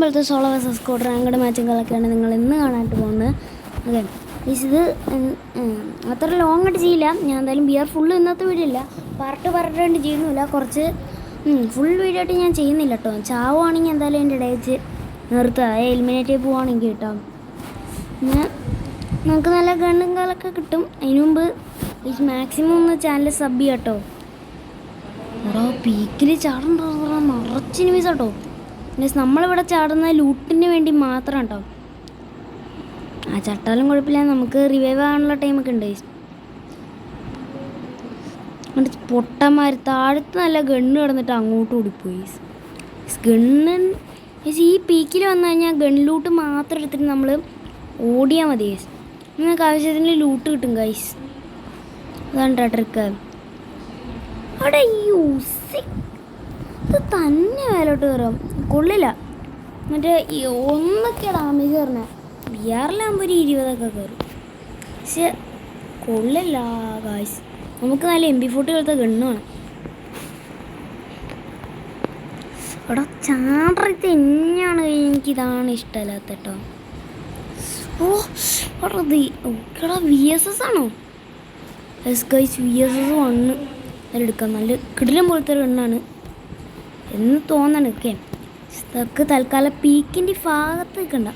പോലത്തെ solo versus squad ranked മാച്ചുകളൊക്കെയാണ് നിങ്ങൾ ഇന്ന് കാണാനായിട്ട് പോകുന്നത്. ഓക്കെ, ഇത് അത്ര ലോങ് ആയിട്ട് ചെയ്യില്ല. ഞാൻ എന്തായാലും ബിയർ ഫുള്ള് ഇന്നത്തെ വീഡിയോ ഇല്ല, പാർട്ടായിട്ട് ചെയ്യുന്നില്ല. കുറച്ച് ഫുൾ വീഡിയോ ആയിട്ട് ഞാൻ ചെയ്യുന്നില്ല കേട്ടോ. ചാവുകയാണെങ്കിൽ എന്തായാലും എൻ്റെ ഇടയിൽ വെച്ച് നിർത്തുക, എലിമിനേറ്റ് പോവുകയാണെങ്കിൽ കേട്ടോ. പിന്നെ നമുക്ക് നല്ല ഗണ്ണും കാലൊക്കെ കിട്ടും. അതിന് മുമ്പ് മാക്സിമം ഒന്ന് ചാനൽ സബ് ചെയ്യാം കേട്ടോ. എടാ പീക്കിൽ ചാടണ്ട, നിറച്ച് എനിമീസ് കേട്ടോ. നമ്മളിവിടെ ചാടുന്ന ലൂട്ടിന് വേണ്ടി മാത്രം കേട്ടോ. ആ ചട്ടാലും കുഴപ്പമില്ല, നമുക്ക് റിവൈവ് ആകാനുള്ള ടൈമൊക്കെ ഉണ്ട്. എന്നിട്ട് പൊട്ടന്മാർ താഴത്ത് നല്ല ഗണ്ണ് കിടന്നിട്ട് അങ്ങോട്ട് ഓടിപ്പോയി. ഗണ്ണ് ഈ പീക്കിൽ വന്നു കഴിഞ്ഞാൽ ഗൺ ലൂട്ട് മാത്രം എടുത്തിട്ട് നമ്മൾ ഓടിയാൽ മതി. നിങ്ങൾക്ക് ആവശ്യത്തിന് ലൂട്ട് കിട്ടും ഗൈസ്. അതാണ് ട്രിക്ക്. അവിടെ ഇത് തന്നെ മേലോട്ട് കയറാം, കൊള്ളില്ല. മറ്റേ ഒന്നൊക്കെ ഡാമേജ് പറഞ്ഞാൽ ബിയാറിലാകുമ്പോൾ ഒരു 20ഒക്കെ കയറും, പക്ഷെ കൊള്ളില്ല ഗായ്സ്. നമുക്ക് നല്ല MP40 പോലത്തെ ഗണ്ണ് വേണം. അവിടെ ചാടത്ത് തന്നെയാണ്, എനിക്കിതാണ് ഇഷ്ടമല്ലാത്ത കേട്ടോ. ഓക്കെടാ VSS ആണോ? എസ് ഗൈസ്, VSS 1 എടുക്കാം. നല്ല കിടിലം പോലത്തെ ഒരു ഗണ്ണാണ് എന്ന് തോന്നണം. ഓക്കെ, ഇതൊക്കെ തൽക്കാലം പീക്കിൻ്റെ ഭാഗത്ത് നിൽക്കണ്ട.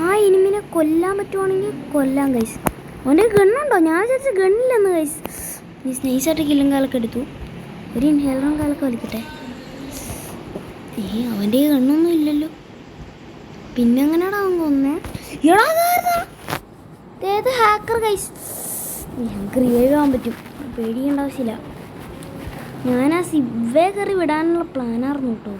ആ ഇനിമിനെ കൊല്ലാൻ പറ്റുവാണെങ്കിൽ കൊല്ലാൻ ഗൈസ്. അവൻ്റെ ഗണ്ണുണ്ടോ? ഞാൻ വിചാരിച്ച ഗണ്ണില്ലെന്ന് ഗൈസ്. ഈ സ്നൈസായിട്ട് കില്ലും കാലൊക്കെ എടുത്തു. ഒരു ഇൻഹേലറും കാലൊക്കെ വലിക്കട്ടെ. അവൻ്റെ ഗണ്ണൊന്നും ഇല്ലല്ലോ, പിന്നെ എങ്ങനെയാടാ അവൻ കൊന്നേ? ഏത് ഹാക്കർ ഗൈസ്? ഞങ്ങൾക്ക് റിവൈവ് ആകാൻ പറ്റും, പേടിക്കേണ്ട ആവശ്യമില്ല. ഞാൻ ആ സിവേ കയറി വിടാനുള്ള പ്ലാനായിരുന്നു കേട്ടോ.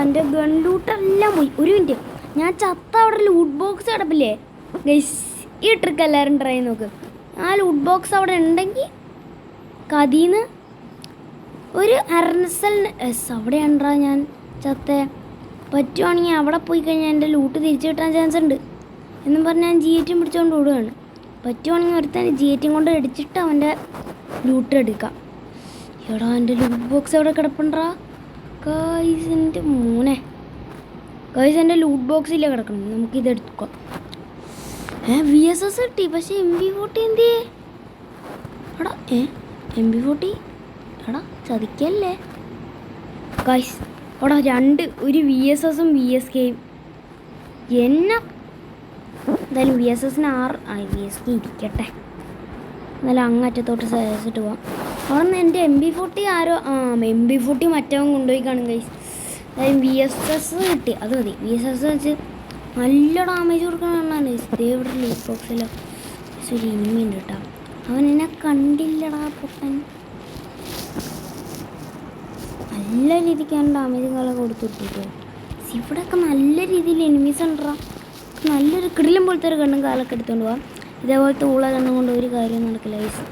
എൻ്റെ ഗൺ ലൂട്ടെല്ലാം പോയി. ഒരു മിനിറ്റ്, ഞാൻ ചത്ത അവിടെ ലൂട്ട് ബോക്സ് കിടപ്പില്ലേ ഗൈസ്? ഈ ട്രിക്ക് എല്ലാവരും ട്രൈ നോക്ക്. ആ ലൂട്ട് ബോക്സ് അവിടെ ഉണ്ടെങ്കിൽ കഥീന്ന് ഒരു അരനസൽ അവിടെയാണ്ടാ ഞാൻ ചത്തേ. പറ്റുവാണെങ്കിൽ അവിടെ പോയി കഴിഞ്ഞാൽ എൻ്റെ ലൂട്ട് തിരിച്ചു കിട്ടാൻ ചാൻസ് ഉണ്ട് എന്നും പറഞ്ഞ് ഞാൻ G8 പിടിച്ചുകൊണ്ട് ഓടുകയാണ്. പറ്റുവാണെങ്കിൽ ഒരുത്തന്നെ G8 കൊണ്ട് അടിച്ചിട്ട് അവൻ്റെ ലൂട്ട് എടുക്കാം. എടാ എൻ്റെ ലൂട്ട് ബോക്സ് എവിടെ കിടപ്പണ്ടാ ഗൈസ്? എൻ്റെ മോനെ ഗൈസ്, എൻ്റെ ലൂട്ട് ബോക്സിലേ കിടക്കണം. നമുക്കിത് എടുക്കാം. VSS കിട്ടി, പക്ഷേ MP40 എന്ത് ചെയ്യേ? എടാ MP40 എടാ ചതിക്കല്ലേ ഗൈസ്. എടാ ഒരു VSSഉം VSKയും എന്നെ. എന്തായാലും VSSന് VSK ഇരിക്കട്ടെ. എന്നാലും അങ്ങറ്റത്തോട്ട് സജസ്റ്റ് പോവാം. അവിടെ നിന്ന് എൻ്റെ MP40 ആരോ MP40 മറ്റവൻ കൊണ്ടുപോയി കാണും ഗൈസ്. അതായത് VSS കിട്ടി, അത് മതി. VSS വെച്ച് നല്ല ഡാമേജ് കൊടുക്കണമെന്നാണ് ഗൈസ്. ഇതേ ഇവിടെ ലൂട്ട് ബോക്സിലോ ഒരു ഇനിമിയുണ്ട് കേട്ടോ. അവൻ എന്നെ കണ്ടില്ലടാ പൊട്ടൻ. നല്ല രീതിക്കാണ് ഡാമേജും കാലൊക്കെ കൊടുത്തിട്ടോ. ഇവിടെയൊക്കെ നല്ല രീതിയിൽ എനിമീസ് ഉണ്ടാ. നല്ലൊരു കിടിലം പോലത്തെ ഒരു ഗണ്ണും കാലൊക്കെ എടുത്തുകൊണ്ട് പോകാം. ഇതേപോലത്തെ ഊള ഗണ്ണും കൊണ്ട് ഒരു കാര്യം നടക്കില്ല ഗൈസ്.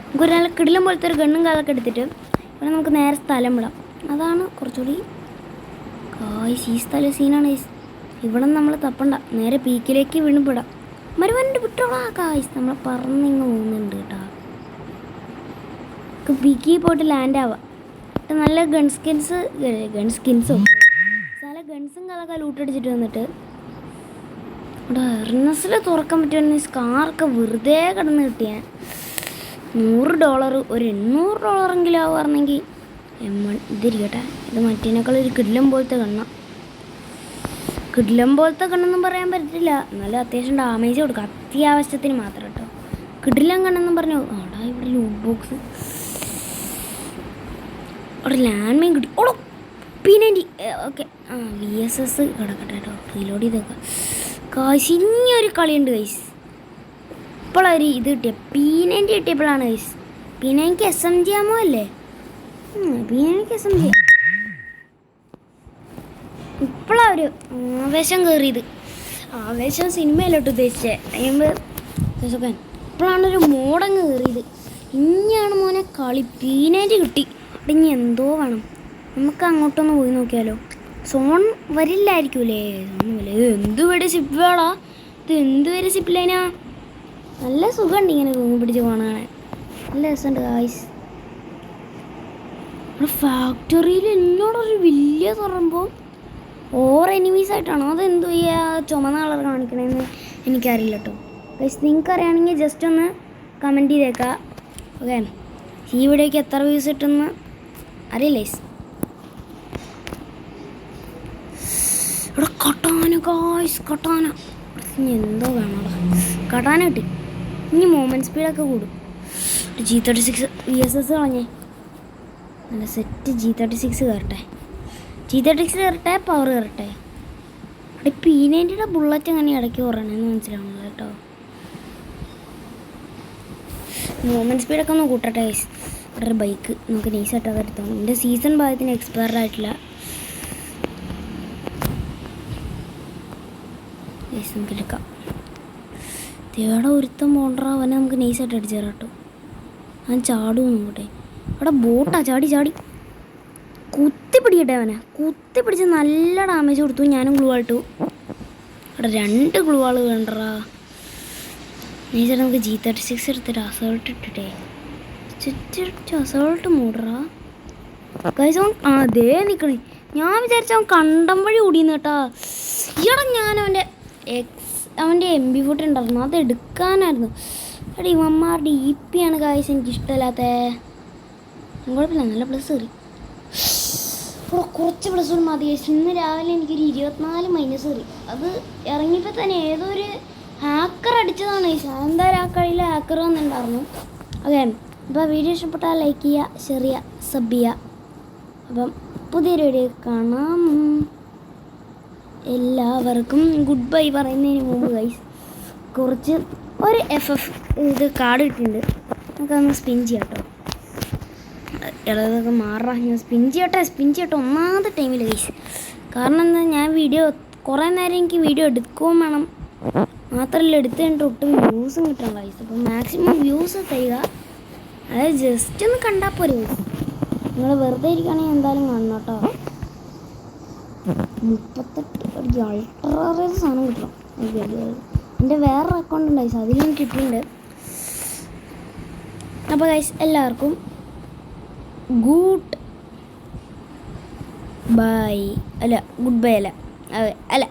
നമുക്കൊരു നല്ല കിടിലം പോലത്തെ ഒരു ഗണ്ണും കാലൊക്കെ എടുത്തിട്ട് ഇവിടെ നമുക്ക് നേരെ സ്ഥലം വിടാം. അതാണ് കുറച്ചുകൂടി ഗൈസ്. ഈ സ്ഥലം സീനാണ് ഗൈസ്. ഇവിടെ നമ്മൾ തപ്പണ്ട, നേരെ പീക്കിലേക്ക് വീണുപിടാം. മരുവൻ്റെ വിട്ടോളാ ഗൈസ്. നമ്മൾ പറന്നിങ്ങ് പോകുന്നുണ്ട് കേട്ടോ. പീക്കിൽ പോയിട്ട് ലാൻഡ് ആവാം. നല്ല ഗൺസ്കിൻസോ നല്ല ഗൺസും കാലൊക്കെ ലൂട്ടടിച്ചിട്ട് വന്നിട്ട് ഇവിടെ എർണസിൽ തുറക്കാൻ പറ്റുന്ന സ്കാറൊക്കെ വെറുതെ കിടന്ന് കിട്ടിയാൽ $100 ഒരു $800 ആവുകയാണെങ്കിൽ ഇതിരിക്കട്ടെ. ഇത് മറ്റേനേക്കാൾ ഒരു കിടിലം പോലത്തെ കണ്ണെന്നും പറയാൻ പറ്റില്ല, എന്നാലും അത്യാവശ്യം ഡാമേജ് കൊടുക്കുക, അത്യാവശ്യത്തിന് മാത്രം കേട്ടോ. കിടിലം കണ്ണെന്നും പറഞ്ഞു. അവിടെ ഇവിടെ ലൂട്ട് ബോക്സ്, അവിടെ ലാൻഡ് മൈൻ കിട്ടി. ഓടോ P90. ഓക്കെ, VSS കിടക്കട്ടെ കേട്ടോ. റീലോഡ് ചെയ്തേക്കാം ഗൈസ്. ഇനിയൊരു കളിയുണ്ട് ഗൈസ്. ഇപ്പോഴൊരു ഇത് കിട്ടിയ P90 കിട്ടിയപ്പോഴാണ് ഗൈസ്. P90 SMG ആമോ അല്ലേ? P90 SMG. ഇപ്പോഴാണ് ഒരു ആവേശം കയറിയത്. ആവേശം സിനിമയിലോട്ട് ഉദ്ദേശിച്ചത് കഴിയുമ്പോൾ ഇപ്പോഴാണൊരു മോഡങ്ങ് കയറിയത്. ഇനിയാണ് മോനെ കളി. P90 കിട്ടി. ഇനി എന്തോ വേണം. നമുക്ക് അങ്ങോട്ടൊന്ന് പോയി നോക്കിയാലോ. സോൺ വരില്ലായിരിക്കൂലേ? എന്ത് വരെ സിപ്പ് വേടാ ഇത്? എന്ത് വരെ സിപ്പില്ലേനാ? നല്ല സുഖമുണ്ട് ഇങ്ങനെ തൂങ്ങി പിടിച്ച് പോകണേ. നല്ല രസമുണ്ട് ഗായ്സ്. ഫാക്ടറിയിൽ എന്നോടൊരു വലിയ തുറമ്പോൾ ഓവർ എനിമീസ് ആയിട്ടാണോ അതെന്തോ ഈ ചുമന്ന കളർ കാണിക്കണമെന്ന് എനിക്കറിയില്ല കേട്ടോ ഗൈസ്. നിങ്ങൾക്ക് അറിയാമെങ്കിൽ ജസ്റ്റ് ഒന്ന് കമൻറ്റ് ചെയ്തേക്കാം. ഓക്കെ, ഈ വീഡിയോയ്ക്ക് എത്ര വ്യൂസ് കിട്ടുമെന്ന് അറിയില്ല ഗൈസ്. ഇവിടെ കട്ടാന ഗൈസ്, കട്ടാന എന്തോ വേണോടാ, കട്ടാന കിട്ടി. ഇനി മൂവ്മെൻറ്റ് സ്പീഡൊക്കെ കൂടും. G36 VSS കളഞ്ഞേ, നല്ല സെറ്റ് G36 കയറട്ടെ. G36 കയറട്ടെ, പവർ കയറട്ടെ. അവിടെ P90യുടെ ബുള്ളറ്റ് അങ്ങനെ ഇടയ്ക്ക് കുറയണമെന്ന് മനസ്സിലാവണല്ലോ കേട്ടോ. മൂവ്മെൻറ്റ് സ്പീഡൊക്കെ ഒന്ന് കൂട്ടട്ടെ ഗൈസ്. ഇവിടെ ഒരു ബൈക്ക് നമുക്ക് നൈസായിട്ട് അത് എടുത്തോണം. എൻ്റെ സീസൺ ഭാഗത്തിന് എക്സ്പയർഡ് ആയിട്ടില്ല ഗൈസ്, നമുക്ക് എടുക്കാം. തേടെ ഒരുത്തം പോണ്ടാ, അവനെ നമുക്ക് നൈസായിട്ട് അടിച്ചു തരാം കേട്ടോ. അവൻ ചാടും നോക്കട്ടെ. അവിടെ ബോട്ടാ, ചാടി ചാടി കുത്തി പിടിക്കട്ടെ. അവനെ കുത്തി പിടിച്ച് നല്ല ഡാമേജ് കൊടുത്തു. ഞാനും ഗ്ലൂ ആയിട്ടു. അവിടെ 2 ഗ്ലൂ ആൾ വേണ്ടറാ. നൈസായിട്ട് നമുക്ക് G36 എടുത്തിട്ട് അസോൾട്ട് ഇട്ടിട്ടേ അസോൾട്ട് മൂടറാ ഗൈസ്. അവൻ അതേ നിൽക്കണേ. ഞാൻ വിചാരിച്ച അവൻ കണ്ടം വഴി ഓടിയെന്ന് കേട്ടാ. ഈയിടെ ഞാൻ അവൻ്റെ MP40 ഉണ്ടായിരുന്നു, അത് എടുക്കാനായിരുന്നു. എടാ ഇവന്മാരുടെ EP ആണ് ഗൈസ് എനിക്കിഷ്ടമല്ലാത്ത. കുഴപ്പമില്ല, നല്ല പ്ലസ് കയറി. കുറച്ച് പ്ലസ് കൂടി മതി ഗൈസ്. ഇന്ന് രാവിലെ എനിക്കൊരു 24 മൈനസ് കയറി. അത് ഇറങ്ങിയപ്പോൾ തന്നെ ഏതോ ഒരു ഹാക്കർ അടിച്ചതാണ് ഗൈസ്. എന്തായാലും ആ കളിയിൽ ഹാക്കർ വന്നിട്ടുണ്ടായിരുന്നു. ഓക്കെ, അപ്പോൾ വീഡിയോ ഇഷ്ടപ്പെട്ടാൽ ലൈക്ക് ചെയ്യുക, ഷെയർ ചെയ്യുക, സബ് ചെയ്യുക. അപ്പം പുതിയൊരു വീഡിയോ കാണാം. എല്ലാവർക്കും ഗുഡ് ബൈ പറയുന്നതിന് മുമ്പ് ഗൈസ് കുറച്ച് ഒരു FF ഇത് കാർഡ് കിട്ടിയിട്ടുണ്ട്. നമുക്കതൊന്ന് സ്പിൻ ചെയ്യാം കേട്ടോ. ഇളതൊക്കെ മാറാം. ഞാൻ സ്പിൻ ചെയ്യട്ടെ ഒന്നാമത്തെ ടൈമിൽ ഗൈസ്. കാരണം എന്താ, ഞാൻ വീഡിയോ കുറേ നേരം എനിക്ക് വീഡിയോ എടുക്കുകയും വേണം, മാത്രമല്ല എടുത്ത് കഴിഞ്ഞിട്ട് ഒട്ടും വ്യൂസും കിട്ടണം ഗൈസ്. അപ്പം മാക്സിമം വ്യൂസ് തരിക. അതായത് ജസ്റ്റ് ഒന്ന് കണ്ടാൽ പോരെ. നിങ്ങൾ വെറുതെ ഇരിക്കുകയാണെങ്കിൽ എന്തായാലും കാണണം കേട്ടോ. 38 ഒരു അൾട്രാ റേസ് സാധനം കിട്ടണം. എൻ്റെ വേറൊരു അക്കൗണ്ട് ഉണ്ട് ഗൈസ്, അതിലും കിട്ടിയിട്ടുണ്ട്. അപ്പോൾ ഗൈസ് എല്ലാവർക്കും ഗുഡ് ബൈ. അല്ല ഗുഡ് ബൈ അല്ല